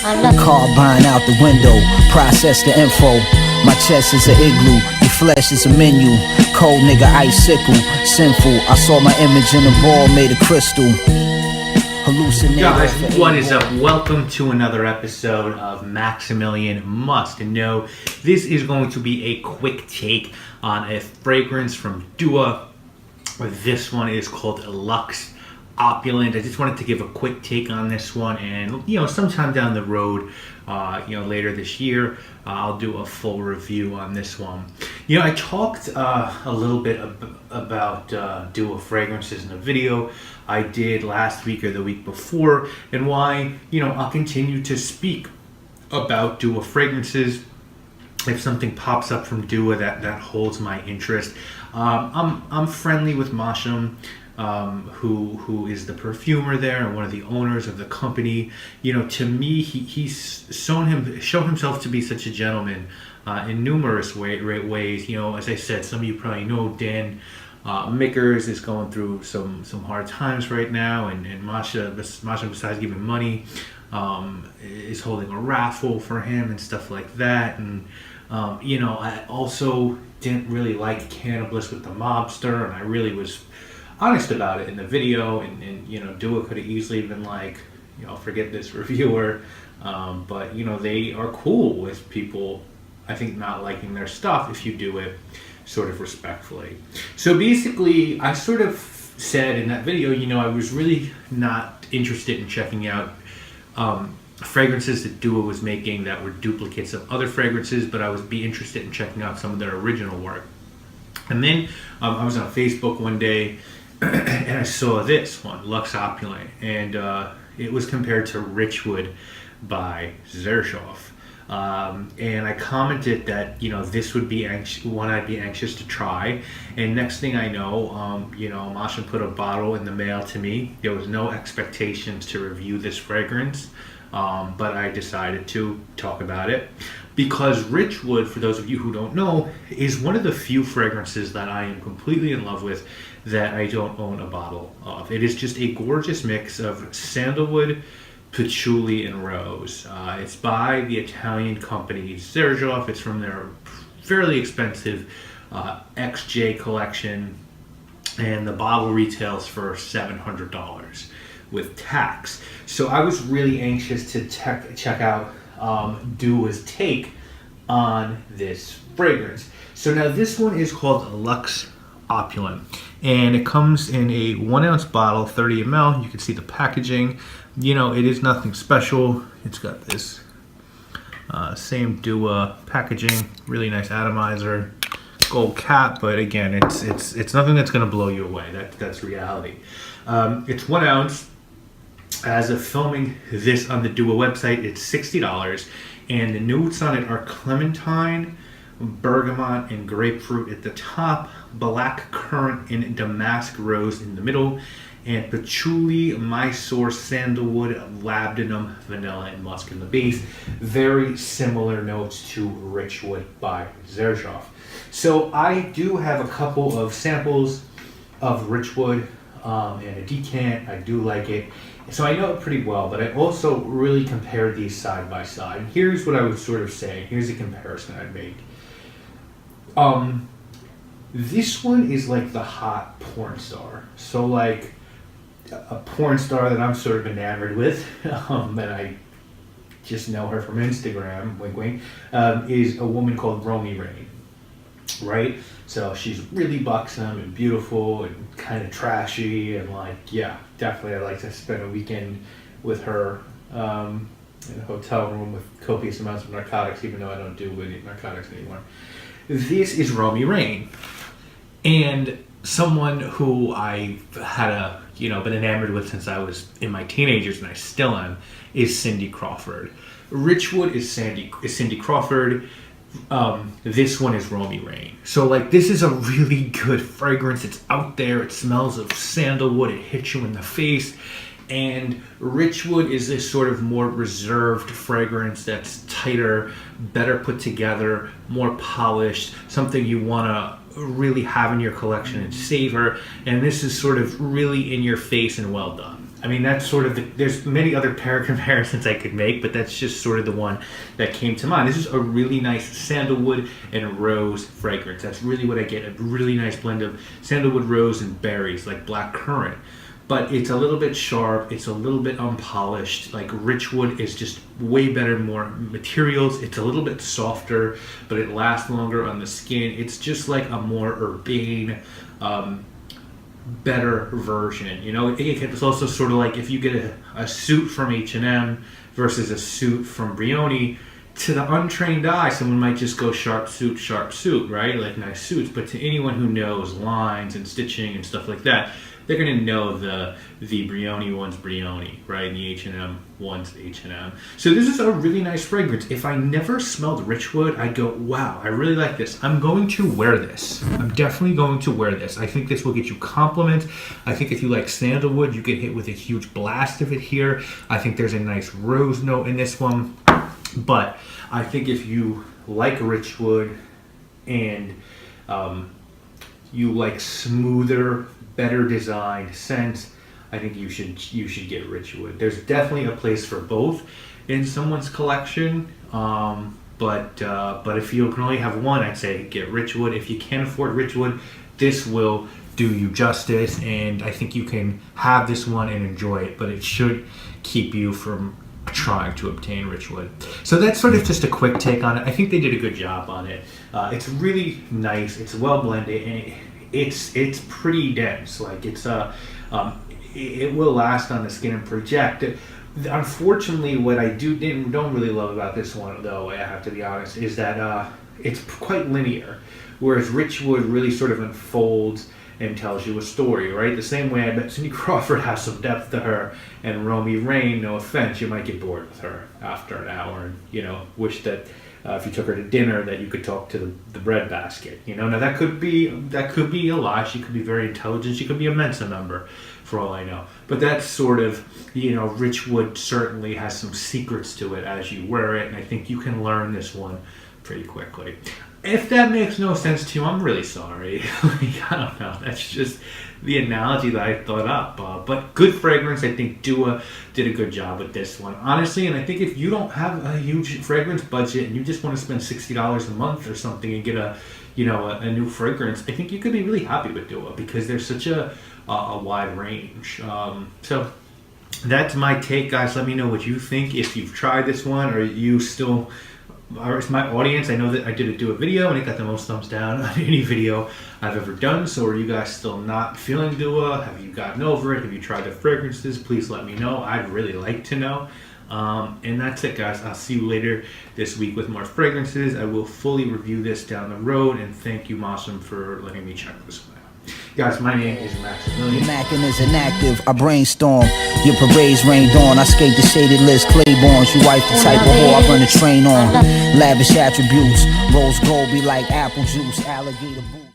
Carbine out the window, process the info. My chest is an igloo, your flesh is a menu. Cold nigga icicle, sinful. I saw my image in a ball made of crystal. Guys, what is up? Welcome to another episode of Maximilian Must Know. This is going to be a quick take on a fragrance from Dua. This one is called Luxe Opulent. I just wanted to give a quick take on this one, and sometime down the road, later this year, I'll do a full review on this one. I talked a little bit about Dua fragrances in a video I did last week or the week before, and why I'll continue to speak about Dua fragrances if something pops up from Dua that holds my interest. I'm friendly with Masham, who is the perfumer there and one of the owners of the company. To me, he's shown himself to be such a gentleman in numerous ways. As I said, some of you probably know Dan Mickers is going through some hard times right now, and Masha, besides giving money, is holding a raffle for him and stuff like that. And I also didn't really like Cannabis with the Mobster, and I really was honest about it in the video, and Dua could have easily been like, forget this reviewer, but they are cool with people, I think, not liking their stuff if you do it sort of respectfully. So basically, I sort of said in that video, I was really not interested in checking out fragrances that Dua was making that were duplicates of other fragrances, but I would be interested in checking out some of their original work. And then I was on Facebook one day, and I saw this one, Luxe Opulent, and it was compared to Richwood by Xerjoff. And I commented that this would be one I'd be anxious to try. And next thing I know, Masha put a bottle in the mail to me. There was no expectations to review this fragrance, but I decided to talk about it because Richwood, for those of you who don't know, is one of the few fragrances that I am completely in love with that I don't own a bottle of. It is just a gorgeous mix of sandalwood, patchouli, and rose. It's by the Italian company Xerjoff. It's from their fairly expensive XJ collection, and the bottle retails for $700 with tax. So I was really anxious to check out Dua's take on this fragrance. So now this one is called Luxe Opulent, and it comes in a 1 ounce bottle, 30 ml. You can see the packaging. It is nothing special. It's got this same Dua packaging, really nice atomizer, gold cap, but again, it's nothing that's going to blow you away. That's reality. It's 1 ounce. As of filming this on the Dua website, it's $60, and the notes on it are clementine, bergamot, and grapefruit at the top, black currant and damask rose in the middle, and patchouli, Mysore, sandalwood, labdanum, vanilla, and musk in the base. Very similar notes to Richwood by Xerjoff. So I do have a couple of samples of Richwood and a decant. I do like it. So I know it pretty well, but I also really compared these side by side. And here's what I would sort of say. Here's a comparison I'd make. This one is like the hot porn star. So like a porn star that I'm sort of enamored with, and I just know her from Instagram, wink wink, is a woman called Romy Rain, right? So she's really buxom and beautiful and kind of trashy, and definitely I'd like to spend a weekend with her in a hotel room with copious amounts of narcotics, even though I don't do any narcotics anymore. This is Romy Rain, and someone who I had been enamored with since I was in my teenagers, and I still am, is Cindy Crawford. Richwood is Cindy Crawford. This one is Romy Rain. So this is a really good fragrance. It's out there. It smells of sandalwood. It hits you in the face. And Richwood is this sort of more reserved fragrance that's tighter, better put together, more polished, something you want to really have in your collection and savor. And this is sort of really in your face and well done. I mean, that's sort of there's many other pair comparisons I could make, but that's just sort of the one that came to mind. This is a really nice sandalwood and rose fragrance. That's really what I get, a really nice blend of sandalwood, rose, and berries, like black currant. But it's a little bit sharp, it's a little bit unpolished. Like Richwood is just way better, more materials. It's a little bit softer, but it lasts longer on the skin. It's just like a more urbane, better version. You know, it's also sort of like if you get a suit from H&M versus a suit from Brioni. To the untrained eye, someone might just go sharp suit, right? Like nice suits. But to anyone who knows lines and stitching and stuff like that, they're gonna know the Brioni one's Brioni, right? And the H&M one's H&M. So this is a really nice fragrance. If I never smelled Richwood, I'd go, wow, I really like this. I'm going to wear this. I'm definitely going to wear this. I think this will get you compliments. I think if you like sandalwood, you get hit with a huge blast of it here. I think there's a nice rose note in this one. But I think if you like Richwood and you like smoother, better designed scents, I think you should get Richwood. There's definitely a place for both in someone's collection. But if you can only have one, I'd say get Richwood. If you can't afford Richwood, this will do you justice, and I think you can have this one and enjoy it. But it should keep you from trying to obtain Richwood. So that's sort of just a quick take on it. I think they did a good job on it. It's really nice. It's well blended, and it's pretty dense. Like it will last on the skin and project. Unfortunately, what I don't really love about this one, though, I have to be honest, is that it's quite linear, whereas Richwood really sort of unfolds and tells you a story, right? The same way I bet Cindy Crawford has some depth to her, and Romy Rain, no offense, you might get bored with her after an hour, and wish that if you took her to dinner that you could talk to the bread basket. Now that could be a lie. She could be very intelligent. She could be a Mensa member, for all I know. But that's sort of Richwood certainly has some secrets to it as you wear it, and I think you can learn this one pretty quickly. If that makes no sense to you, I'm really sorry. I don't know. That's just the analogy that I thought up. But good fragrance. I think Dua did a good job with this one, honestly. And I think if you don't have a huge fragrance budget and you just want to spend $60 a month or something and get a new fragrance, I think you could be really happy with Dua because there's such a wide range. So that's my take, guys. Let me know what you think. If you've tried this one, or you still... Or it's my audience. I know that I did do a video and it got the most thumbs down on any video I've ever done. So are you guys still not feeling Dua? Have you gotten over it? Have you tried the fragrances? Please let me know. I'd really like to know. And that's it, guys. I'll see you later this week with more fragrances. I will fully review this down the road. And thank you, Mossum, for letting me check this one out. Guys, my name is Maximilian. Mackin is inactive, I brainstorm. Your parades rained on. I skate the shaded list, Claiborne's. You wife the type of whore I run a train on. Lavish attributes, rose gold be like apple juice, alligator boots.